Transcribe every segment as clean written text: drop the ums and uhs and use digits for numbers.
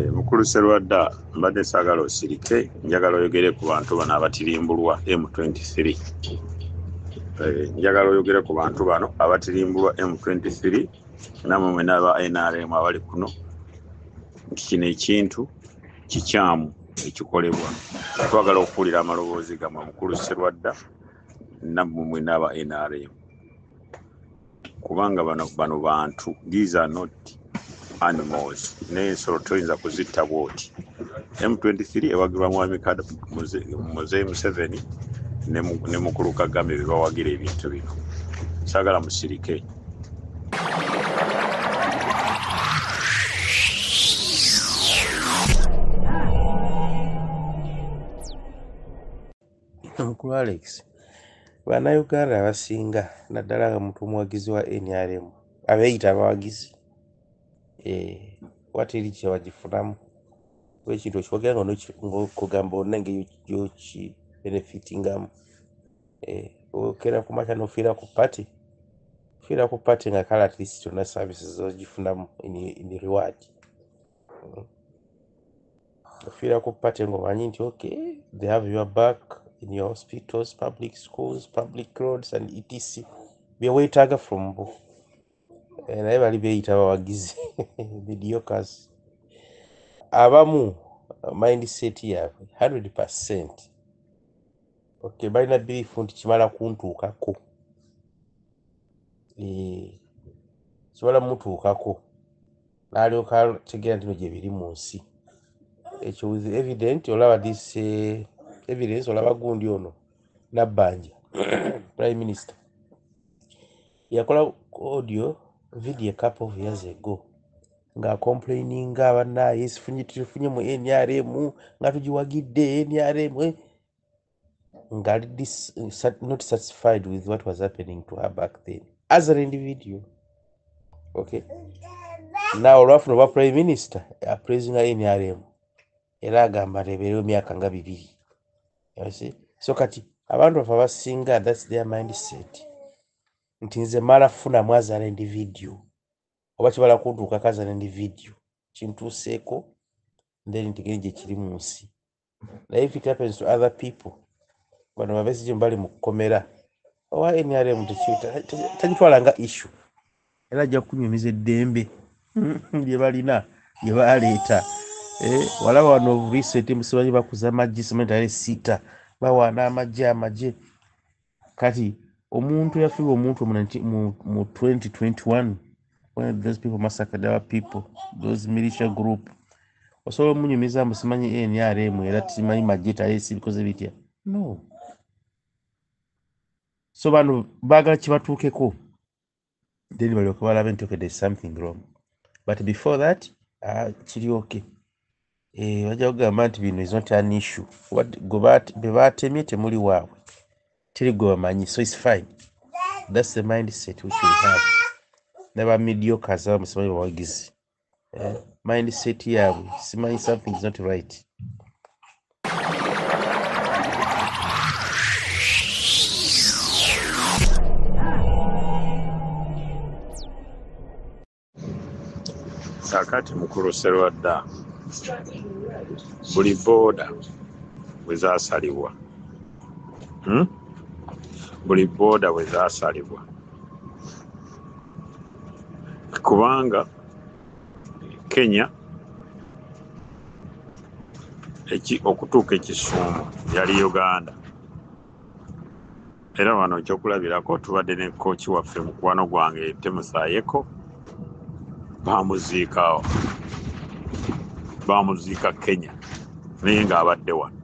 Mukulu Sserwadda mbadde saagala osirike, njagala oyogere ku bantu bano abatirimbulwa M23. Njagala oyogere ku bantu bano abatirimbulwa M23 namwe mwe n'aba NRM abali kuno nti kino ekintu kikyamu ekikolebwa. Twagala okuwulira amaloboozi gammwe Mukulu Sserwadda nammwe mwe n'aba NRM. Kubanga bano bantu, these are not animals. N'ensolo toyinza kuzitta bwoti. M23 ewagirwa Mwami Muzeeyi Museveni ne Mukulu Kagame be bawagira ebintu bino. Saagala musirike. Mukulu Alex, Bannayuganda abasinga naddala nga muntu omuwagizi wa NRM abeeyita abawagizi wateri kye bagifunamu ekintu okiwogera ng'okugamba onna engeri yokibenefitingamu okera ku makya n'ofiira ku pati nga kale at least yonna services zogifunamu in reward. Ofiira ku pati ng'omanyi nti okay they have your back in your hospitals, public schools, public roads and etc. bye weetaaga from bo. Naye bali beeyita abawagizi mediocres. Abamu mindset yaabwe 100% okay balina biriifu nti kimala kuntuukako, kimala mutuukako n'alyoka ategeera nti bino gye biri mu nsi. Ekyo with evident olaba this evidence olaba gundi ono Nabbanja Prime Minister yakola audio video a couple of years ago nga complaininga abannaye tufunye mu NRM nga tugiwagidde NRM nga not satisfied with what was happening to her back then as an individual. Okay, now olwafuna obwa Prime Minister appraisinga NRM era agamba leberewo emyaka nga 2. So kati abantu bafe abasinga that's their mindset nti nze mala funamu as an individual oba kibala kuntuukako as an individual kintuuseeko then ntegere gye kiri mu nsi. Naye if it happens to other people bano babesi gye bali mu kukomera owa NRM tagitwala nga issue era ajja kunyumiza eddembe lye balina lye baleeta. Walaba wano recent musibanyi bakuza amagye sementale 6 bawaana amagye kati omuntu yafiirwa omuntu mu 2021 when those people massacred our people, those militia group. Osobola omunyumiza musimanyi NRM era timanyi magye talesi bikoze bitya. No. So bano baagala kibatuukeko then balyoka balabe nti okay there's something wrong, but before that kiri okay. Bajja kugamba nti bino is not an issue. Be baatemye temuli waabwe teri gwe bamanyi, so it's fine. That's the mindset which we have. Never mediocres aba musimanyi bawagizi. Mindset yaabwe simanyi something is not right. Kakati Mukulu Sserwadda buli booda bwe zaasalibwa kubanga Kenya okutuuka ekisuumu yali Uganda era wano ekyokulabirako tubadde ne kooki waffe mukwano gwange Temusaayeko bamuziika Kenya naye ng'abadde wano.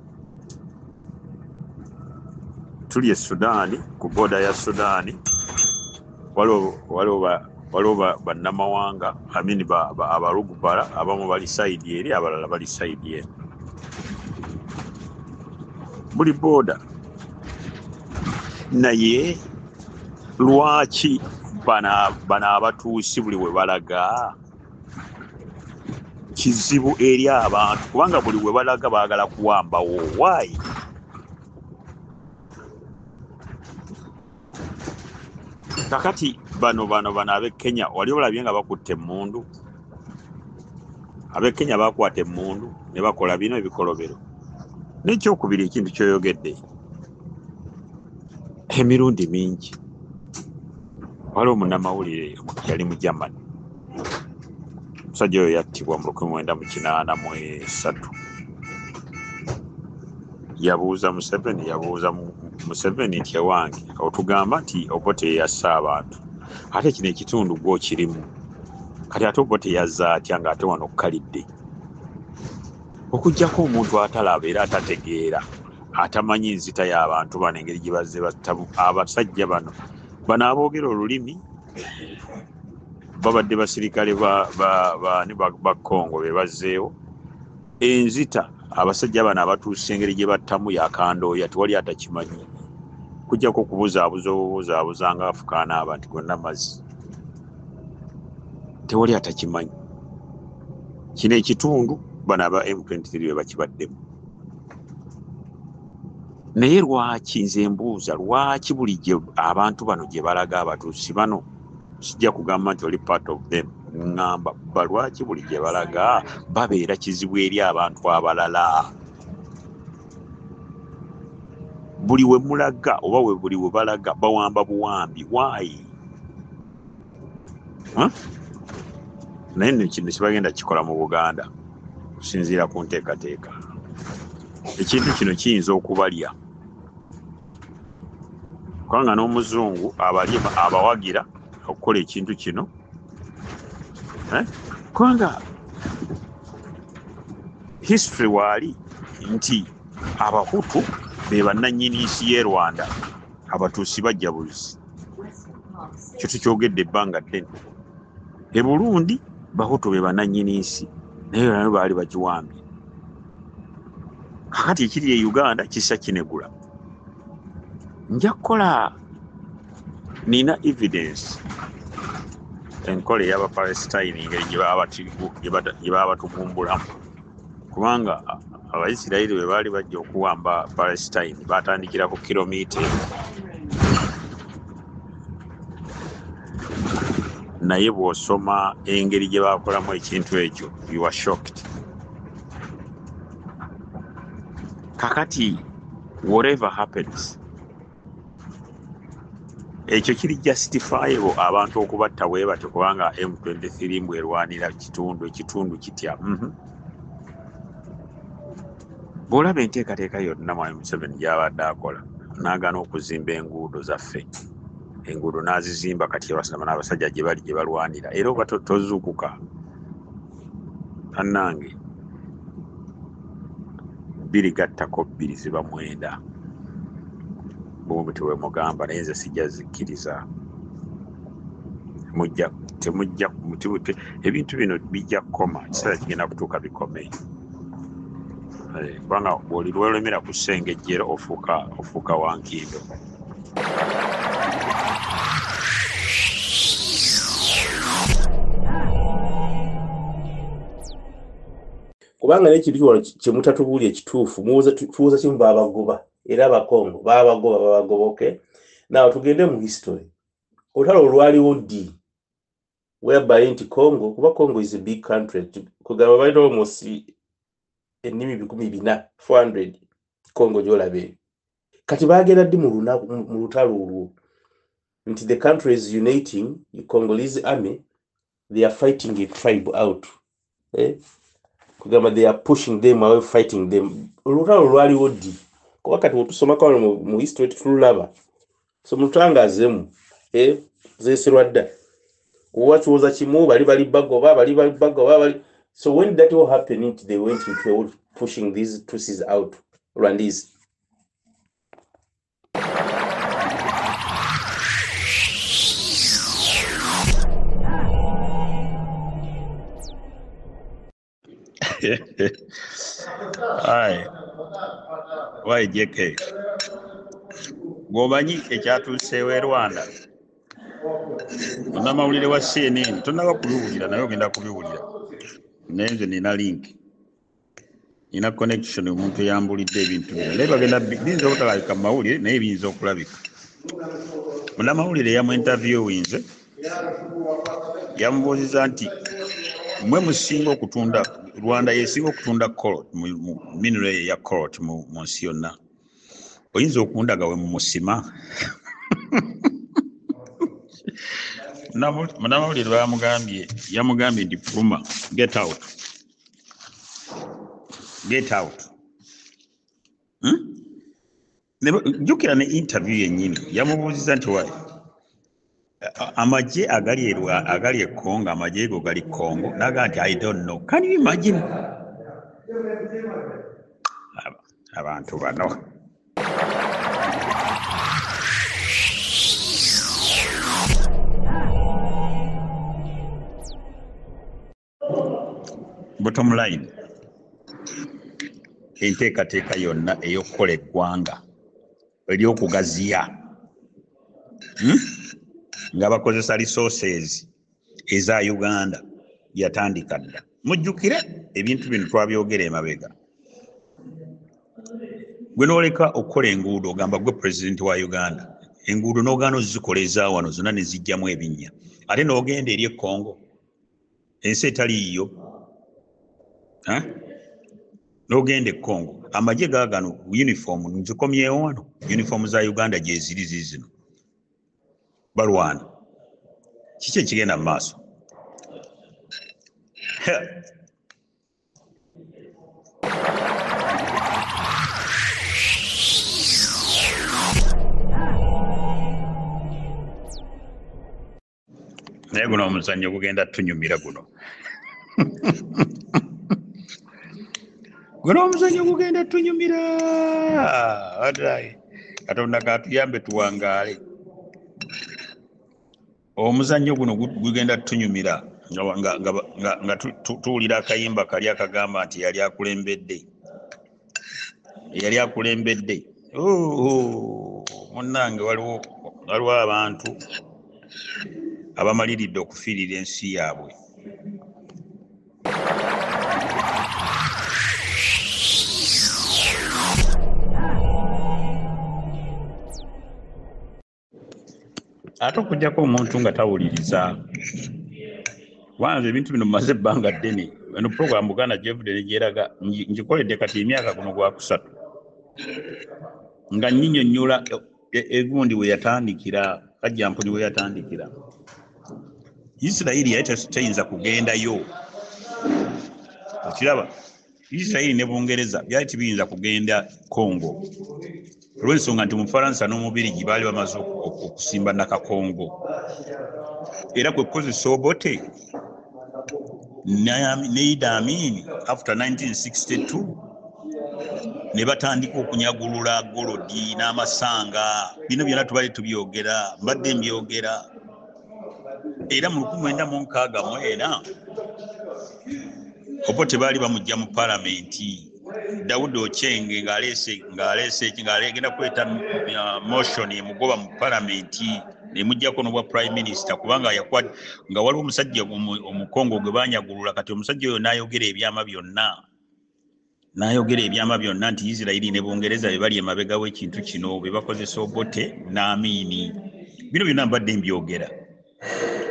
Tuli e Sudaani ku booda ya Sudaani waliwo bannamawanga abalugubala abamu bali sayidi eri abalala bali sayidi eno. Buli booda naye lwaki bano abatuusi buli we balaga kizibu eri abantu kubanga buli we balaga baagala kuwambawo. Why? Kakati bano ab'e Kenya wali olabye nga bakutte emmundu Abekenya bakwata emmundu ne bakola bino ebikolobero. N'ekyokubiri ekintu kyoyogedde emirundi mingi waliwo munnamawulire yali mu Germany. Omusajja oyo yattibwa mu 1983. Yabuuza Museveni nti ewange otugamba nti Obote yassa abantu ate kino ekitundu gwo kirimu kati ate Obote yazza atya ng'ate wano kalidde. Okujjako omuntu atalaba era atategeera atamanyi nzita y'abantu bano engeri gye bazze battamu abasajja bano aboogera olulimi babadde basirikale ba Congo be bazzeewo enzita abasajja bano abatuusa engeri gye battamu yakandooya tewali atakimanyi kujjako okubuzaabuza nga afukaana abantu gonna mazzi tewali atakimanyi. Kino ekitundu bano aba M23 be bakibaddemu. Naye lwaki nze mbuuza lwaki buli gye abantu bano gye balaga abatuusi bano sijja kugamba nti oli part of them ngamba balwaki buli gye balaga babeera kizibu eri abantu abalala. Buli we mulaga oba buli we balaga bawamba buwambi why? Naye nno kino kibagenda kikola mu Buganda kusinziira ku nteekateeka. Ekintu kino kiyinza okubalya kubanga n'omuzungu abawagira okukola ekintu kino kubanga history waali nti Abahutu be bannannyini nsi y'e Rwanda abatuusi bajja buzi. Kyo tukyogedde ebbanga ddene. E Burundi Bahutu be bannannyini nsi naye nabo baali bagiwambye. Kakati ekiri e Uganda kisa kinegula. Nja kukola nina evidence enkola y'Abapalestine engeri gye baba batugumbulamu kubanga Abaisirairi bwe baali bajja okuwamba Palestine batandikira ku kilomita naye bw'osoma engeri gye bakolamu ekintu ekyo you are shocked. Kakati whatever happens ekyo kiri justifiable abantu okubatta bwe batyo kubanga M23 mbwerwanira ekitundu kitya. Bw'olaba enteekateeka yonna Mwami Museveni gy'abadde akola n'agaana okuzimba enguudo zaffe. Enguudo n'azizimba kati n'abasajja gye bali gye balwanira era oba tozuukuka annange 2 gattako 2 ziba 9 bombi tewe mugamba naye nze sijja zikkiriza temujja ebintu bino bijja kukoma kiseera kigenda kutuuka bikome kubanga bw'oli lwelemera ku ssengejjero ofuuka wankindo. Kubanga n'ekintu wano kye mutatubuulya ekituufu tuwuza kimu baabagoba era Abakongo baabagoba okay. Now tugende mu history. Olutalo olwaliwo ddi whereby nti Congo is a big country kugamba balina almost ennimi 400 Congo gy'olabe. Kati baagenda ddi mu lutalo olwo nti the country is uniting the Congolese army, they are fighting a tribe out. Kugamba they are pushing them away, fighting them. Olutalo lwaliwo ddi kuba kati otusoma kwa mu history tululaba so mutangazemu zeserwa dda owakiwoza kimu bali bagoba so when that all happened they went into pushing these Tutsis out Rwandese. Aye. Why JK? Gobanyi ekyatuuseewo e Rwanda. Munnamawulire wa CNN tonnaba kubiwulira naye ogenda kubiwulira. Naye nze nina link. Nina connection omuntu yambulidde ebintu bino. Naye bagenda binza obutalabika mu mawulire naye biyinza okulabika. Munnamawulire yamu interview winze yamubuuziza nti mwe musinga okutunda Rwanda yesinga okutunda coal mu mineral ya coal mu nsi yonna oyinza okundaga we mu musima namawulire yamugambye ndi Puluma get out jjukira ne interview yennyini yamubuuziza nti wa amagye agali e Congo amagye go gali Congo naga nti I don't know. Can you imagine? Abantu bano bottom line enteekateeka yonna ey'okukola eggwanga ery'okugaziya nga bakozesa resources eza Uganda yatandika dda. Mujjukire ebintu bino twabyogera emabega. Gwe n'oleka okukola enguudo ogamba gwe president wa Uganda enguudo n'ogaana ozikola wano zonna ne zijjamu ebinnya ate n'ogenda eri e Congo ensi etaliiyo n'ogenda e Congo amagye gaagano uniform nzikomyewo wano uniform za Uganda gye ziri zino balwana kiki ekigenda mu maaso naye guno omuzannyo gugenda tunyumira guno omuzannyo gugenda tunyumira Katonda katuyambe tuwangaale omuzannyo guno gugenda tunyumira nga tuwulira akayimba kali akagamba nti yali akulembedde munnange waliwo abantu abamaliridde okufiirira ensi yaabwe. Ate okujjako omuntu nga tawuliriza wanze ebintu bino mumaze ebbanga ddene eno program Buganda Jevde negyeraga ngikoledde kati emyaka guno gwa 3 nga nnyinnyonnyola egundi we yatandikira kajjampuni we yatandikira Isirairi yali tayinza kugendayo okiraba Isirairi ne Bungereza byali tibiyinza kugenda Congo olw'ensonga nti Mufalansa n'Omubirigi baali bamaze okusimba Nakakongo era kwe kukozesa Obote ne Idi Amin after 1962 ne batandika okunyagulula golodi n'amasanga bino byonna tubali tubyogera mbadde mbyogera era mu 1969 Obote baali bamujja mu palamenti Daudi Ochenge ng'aleese kweta motion emugoba mu palamenti nemujjako n'obwa prime minister kubanga nga waliwo omusajja omukongo gwe banyagulula kati omusajja oyo n'ayogera ebyama byonna nti Isirairi ne Bungereza be bali emabega w'ekintu kino be bakozesa Obote n'Amini bino byonna mbadde mbyogera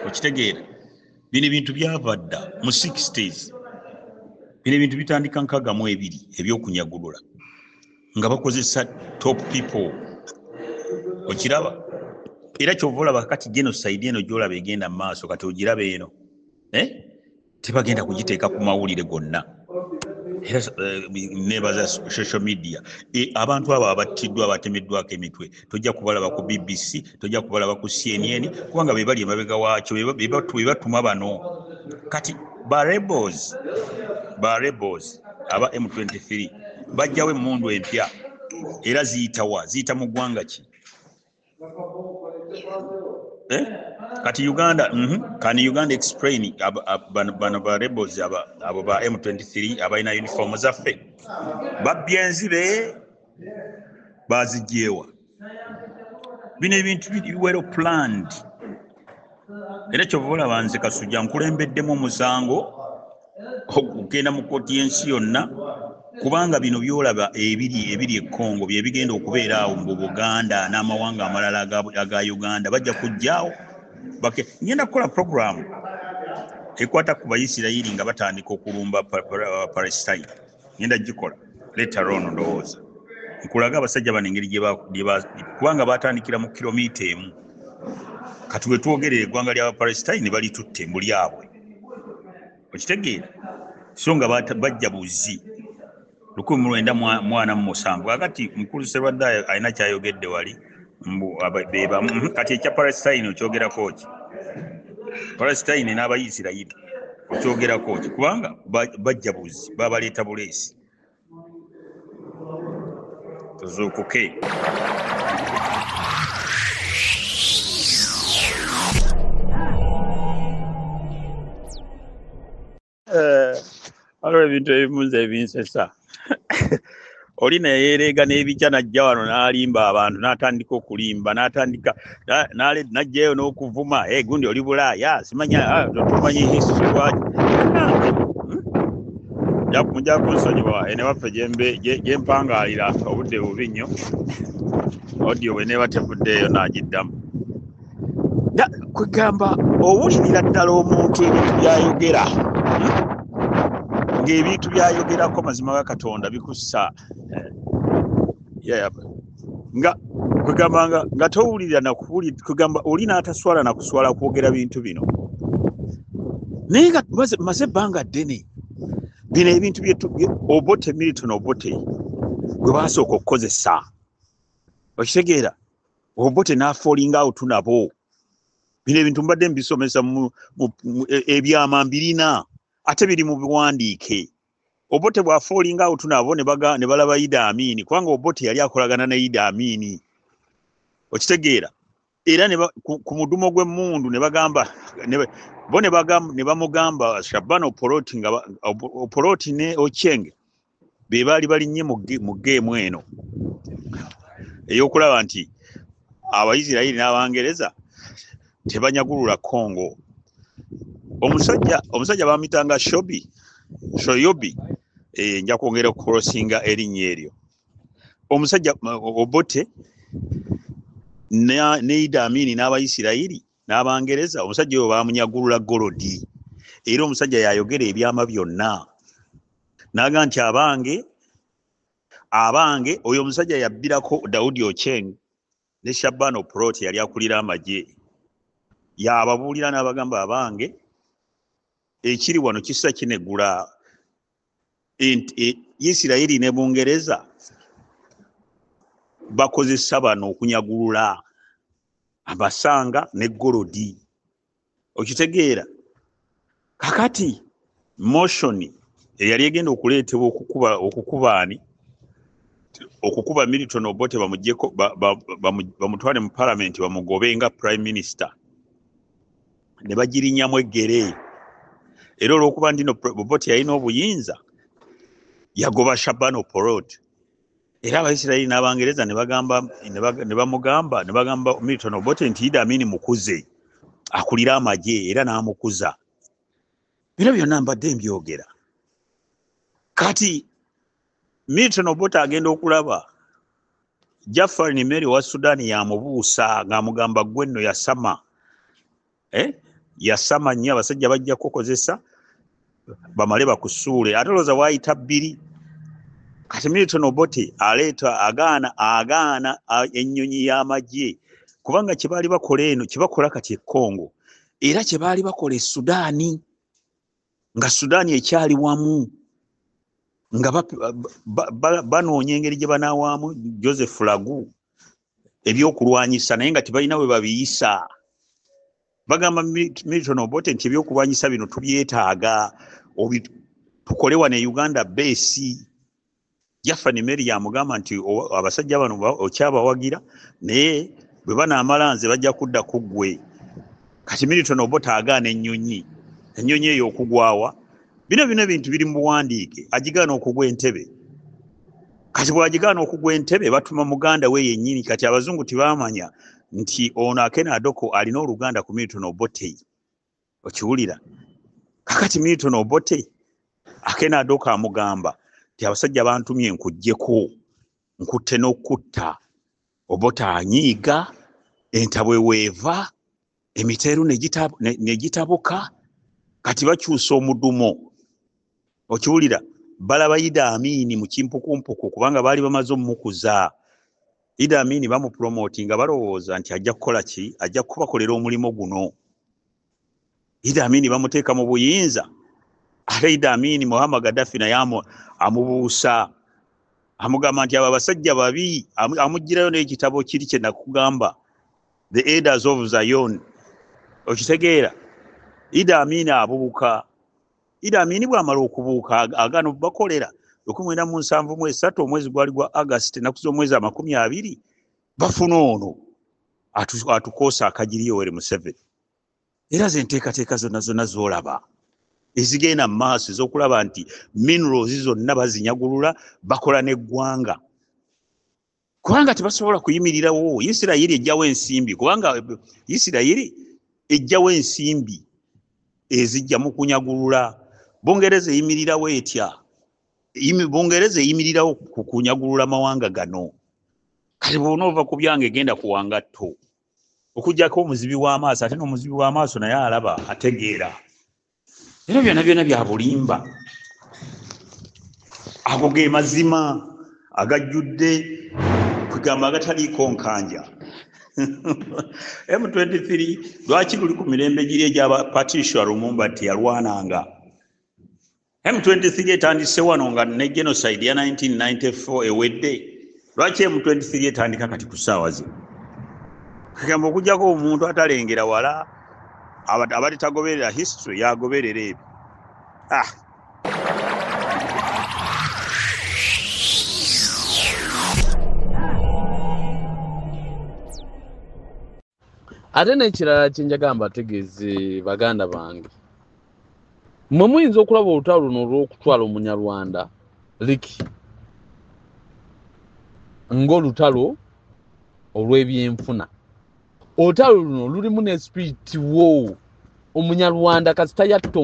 okitegeera bino ebintu byava dda mu 60s bino ebintu bitandika 62 ebyokunyagulula nga bakozesa top people okiraba era kyova olaba kati genocide eno gyolaba egenda mu maaso kati ogiraba eno tebagenda kugiteeka ku mawulire gonna era nebaza social media abantu abo abattiddwa abatemeddwako emitwe tojja kubalaba ku BBC tojja kubalaba ku CNN kubanga be bali emabega waakyo be batuma bano kati ba rebels aba M23 bajjawo emmundu empya era ziyita mu ggwanga ki kati Uganda can Uganda explain bano ba rebels abo ba M23 abalina uniform zaffe babbya enzibe bazigyewa bino ebintu biri well planned era kyovola banze Kasujja nkulembeddemu omusango okugenda mu kkooti y'ensi yonna kubanga bino byolaba ebiri e Congo bye bigenda okubeera awo mu Buganda n'amawanga amalala aga Uganda bajja kujjaawo ngenda kukola program ekwata ku Bayisirayiri nga batandika okulumba Palestine ngenda gikola later on ndowooza nkulaga abasajja bano engeri kubanga batandikira mu kilomita emu kati bwe twogerera eggwanga ly'Abapalestine balitutte mu lyabwe okitegeera so nga bajja buzi 1947 kakati mukulu Sserwadda alina kyayogedde wali kati ekya Palestine okyogerako ki Palestine n'Abayisirayiri okyogerako ki kubanga bajja buzi babaleeta buleesi tuzuukuke waliwo ebintu ebimu nze ebinsesa oli neyereega n'ebijja najja wano n'alimba abantu n'atandika okulimba najjayo n'okuvuma gundi oli Bulaaya simanya tumanyi history lwaki mujja kunsonyiwa ene waffe gyempangaalira obudde bubi nnyo audio bwe neeba tevuddeeyo n'agiddamu kwegamba owulirira ddala omuntu ebintu byayogera ng'ebintu byayogerako mazima ga Katonda bikussa nga kwegamba nga towulirira kwegamba oli n'ataswala nakuswala kwogera bintu bino naye nga maze ebbanga ddene bino ebintu Obote Milton Obote gwe basooka okukozesa okitegeera Obote n'afoolinga out nabo bino ebintu mbadde mbisomesa ebyama mbirina ate biri mu biwandiike Obote bw'afoolinga out nabo ne balaba Idi Amin kubanga Obote yali akolagana ne Idi Amin okitegeera era ku mudumo gw'emmundu ne bagamba ne bamugamba Shaban Oporoti nga Oporoti ne Ochieng be baali balinnye mu geemu eno ey'okulaba nti Abayisirayiri n'Abangereza tebanyagulula Congo. Omusajja bamitanga Shoyobi nja kwongera okukrosinga erinnya eryo. Omusajja Obote ne Idi Amin n'Abayisirayiri n'Abangereza omusajja oyo bamunyagulula Golodi era omusajja yayogera ebyama byonna naga nti abange oyo omusajja yabbirako Daudi Ochieng ne Shaban Oporoti yali akulira amagye yababuulira n'abagamba abange ekiri wano kisa kinegula Isirayiri ne Bungereza bakozesa bano okunyagulula Abasanga ne Golodi okitegeera kakati motion eyali egenda okuleetebwa okukuba Milton Obote bamujjeko bamutwale mu parliament bamugobe nga prime minister ne bagirinyamu eggere era olw'okuba ndino Obote yalina obuyinza yagoba Shaban Oporoti era Abayisirayiri n'Abangereza ne bamugamba Milton Obote nti Idi Amin mukuze akulira amagye era n'amukuza bino byonna mbadde mbyogera kati Milton Obote agenda okulaba Jafar Nimeri wa Sudani yamubuusa ng'amugamba gwe nno yasama nnyo abasajja bajja kukozesa bamale bakusuule ate olowooza waayita bbiri kati Milton Obote aleeta agaana ennyonyi y'amagye kubanga kye baali bakola eno kye bakola kati e Congo era kye baali bakola e Sudaani nga Sudaani ekyali wamu nga banoonya engeri gye banaawamu Joseph Lagu ebyokulwanyisa naye nga tebalina we babiyisa bagamba Milton Obote nti ebyokulwanyisa bino tubyetaaga tukole wano e Uganda base Jaffa Nimeri yamugamba nti abasajja bano okyabawagira naye bwe banaamala nze bajja kudda ku ggwe kati Milton Obote agaana ennyonyi eyo okugwawa bino ebintu biri mu buwandiike agigaana okugwa entebe kati bw'agigaana okugwa entebe batuma muganda we yennyini kati abazungu tibamanya nti ono Akena Adoko alina oluganda ku Milton Obote okiwulira kakati Milton Obote Akena Adoko amugamba nti abasajja bantumye nkuggyeko nkutte n'okutta Obote anyiiga entabwe weeva emiteeru ne gitabuka kati bakyusa omudumo okiwulira balaba Idi Amin mu kimpukumpuku kubanga baali bamaze omukuza Idi Amin bamupromotinga balowooza nti ajja kukola ki ajja kubakolera omulimu guno Idi Amin bamuteeka mu buyinza ate Idi Amin Muammar Gaddafi naye amubuusa amugamba nti abo abasajja babi amugirayo n'ekitabo kiri kye nakugamba The Elders of Zion okitegeera Idi Amin abuuka Idi Amin bw'amala okubuuka agano bakolera 1973 omwezi gwali gwa August ennaku z'omwezi 20 bafuna ono atukoosa akagiri Yoweri Museveni era ze nteekateeka zonna z'olaba ezigenda mu maaso ez'okulaba nti minerals zonna bazinyagulula bakola n'eggwanga kubanga tebasobola kuyimirirawo Isirayiri ejjawo ensimbi kubanga Isirayiri ejjawo ensimbi ezijja mu kunyagulula Bungereza eyimirirawo etya Bungereza eyimirirawo ku kunyagulula mawanga gano kati bw'onoova ku byange genda kuwanga tto okujjako omuzibi w'amaaso ate n'omuzibi w'amaaso naye alaba ategeera era byonna bya bulimba ago ge mazima agajjudde kugamba agataliiko nkanja M23 lwaki luli ku mirembe giri egy'aba Patricia Lumumba teyalwananga M23 etandise wano nga ne genocide ya 1994 ewedde lwaki M23 etandika kati ku ssaawa zino kugamba okujjako omuntu atalengera wala abali tagoberera history yagoberera ebyo ate n'ekirala kyenjaga mbategeeze baganda bange mwe muyinza okulaba olutalo luno olw'okutwala omunyarwanda liki ng'olutalo olw'ebyenfuna olutalo luno lulimu ne spirit wo omunyarwanda kasita yatta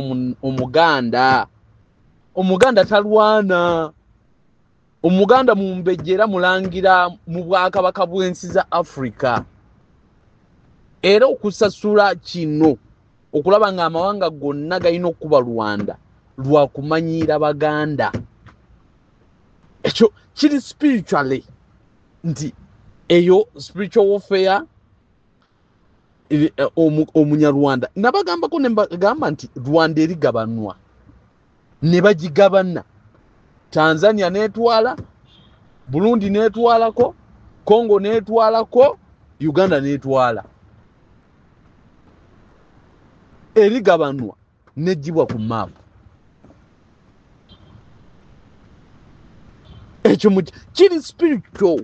omuganda talwana omuganda mumbejjera mulangira mu bwakabaka bw'ensi za Africa era okusasula kino okulaba nga amawanga gonna galina okuba Rwanda lwakumanyiira baganda ekyo kiri spiritually nti eyo spiritual warfare omunyarwanda nabagambako nembagamba nti Rwanda erigabanwa ne bagigabana Tanzania netwala Burundi netwalako Congo netwalako Uganda netwala erigabanwa nejibwa ku map ekyo kiri spiritual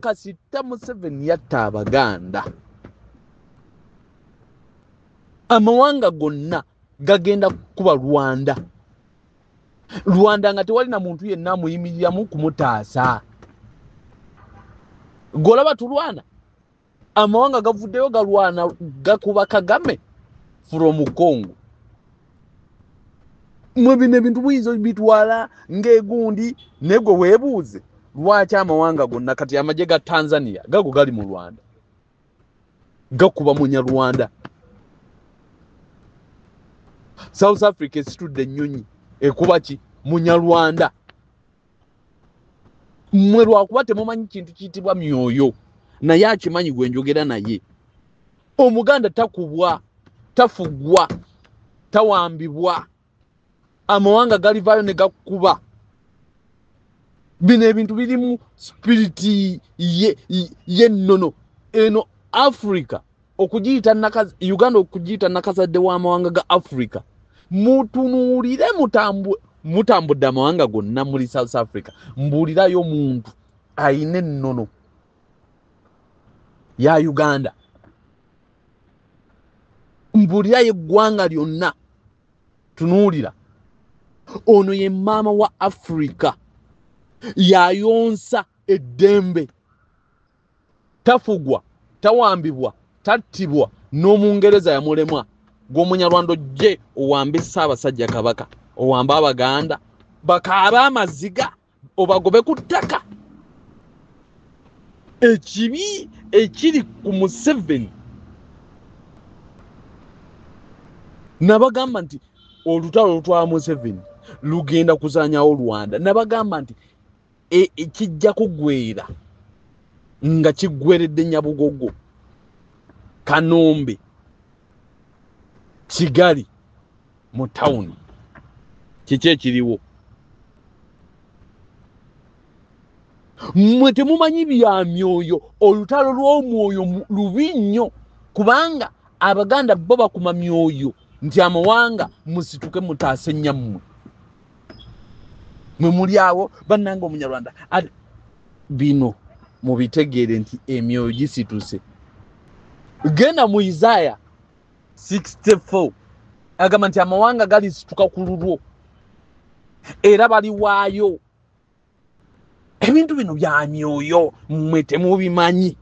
kasita Museveni yatta abaganda amawanga gonna gagenda kuba Rwanda nga tewali na muntu yenna muyimiriramu kumutaasa golaba tulwana amawanga gavuddeyo galwana gakuba Kagame from Congo mwe bino ebintu buyinza bitwala ng'egundi negwe weebuuze lwaki amawanga gonna kati amagye ga Tanzania gago gali mu Rwanda gakuba munyarwanda South Africa esitudde ennyonyi ekuba ki munyarwanda mwe lwakuba temumanyi kintu kiyitibwa myoyo naye akimanyi gwe njogera naye omuganda takubwa tafugwa tawambibwa amawanga galivaayo ne gakuba bino ebintu birimu spiriti yennono eno Africa okugiyita Uganda okugiyita nakazadde w'amawanga ga Africa mutunuulire mutambudde amawanga gonna muri South Africa mbuulirayo omuntu ayina ennono ya Uganda mbuulirayo eggwanga lyonna tunuulira ono ye maama wa Africa yayonsa eddembe tafugwa tawambibwa tattibwa n'omungereza yamulemwa gw'omunyarwanda ojje owambe Ssaabasajja Kabaka owambe abaganda bakaabe amaziga obagobe ku ttaka ekibi ekiri ku Museveni nabagamba nti olutalo lutwala Museveni lugenda kuzanyawo Rwanda nabagamba nti kijja kugwera nga kigweredde Nyabugogo Kanombe Kigali mu town kiki ekiriwo mwe temumanyi bya myoyo olutalo lw'omwoyo lubi nnyo kubanga Abaganda bo bakuma myoyo nti amawanga musituke mutaase nnyammwe mwe muli awo bannanga Omunyarwanda bino mubitegeere nti emyoyo gisituse genda mu Isaiah 64 agamba nti amawanga galisituka ku lulwo era baliwaayo ebintu bino bya myoyo mmwe temubimanyi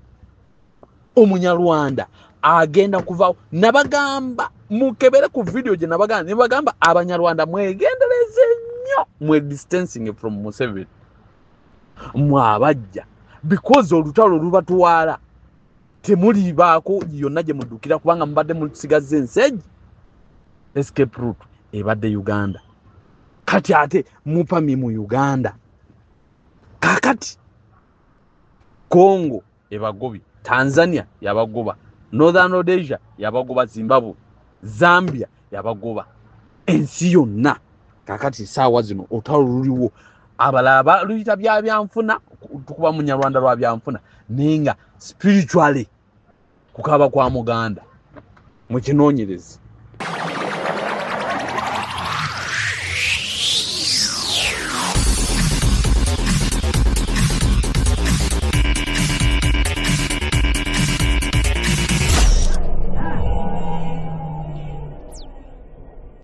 Omunyarwanda agenda kuvawo nabagamba mukebere ku video gye nabagamba Abanyarwanda mwegendereze nnyo mwe distancing from Museveni mwabajja because olutalo lubatwala temuli baako yonna gye muddukira kubanga mubadde musigaze ensejje escape route ebadde Uganda kati ate mupami mu Uganda kakati Congo ebagobi Tanzania yabagoba Northern Rhodesia yabagoba Zimbabwe Zambia yabagoba ensi yonna kakati saawa zino olutalo luliwo abalaba luyita byanfuna tukuba Munyarwanda lwa byanfuna ninga spiritually kukaba kwa Muganda mu kinoonyerezi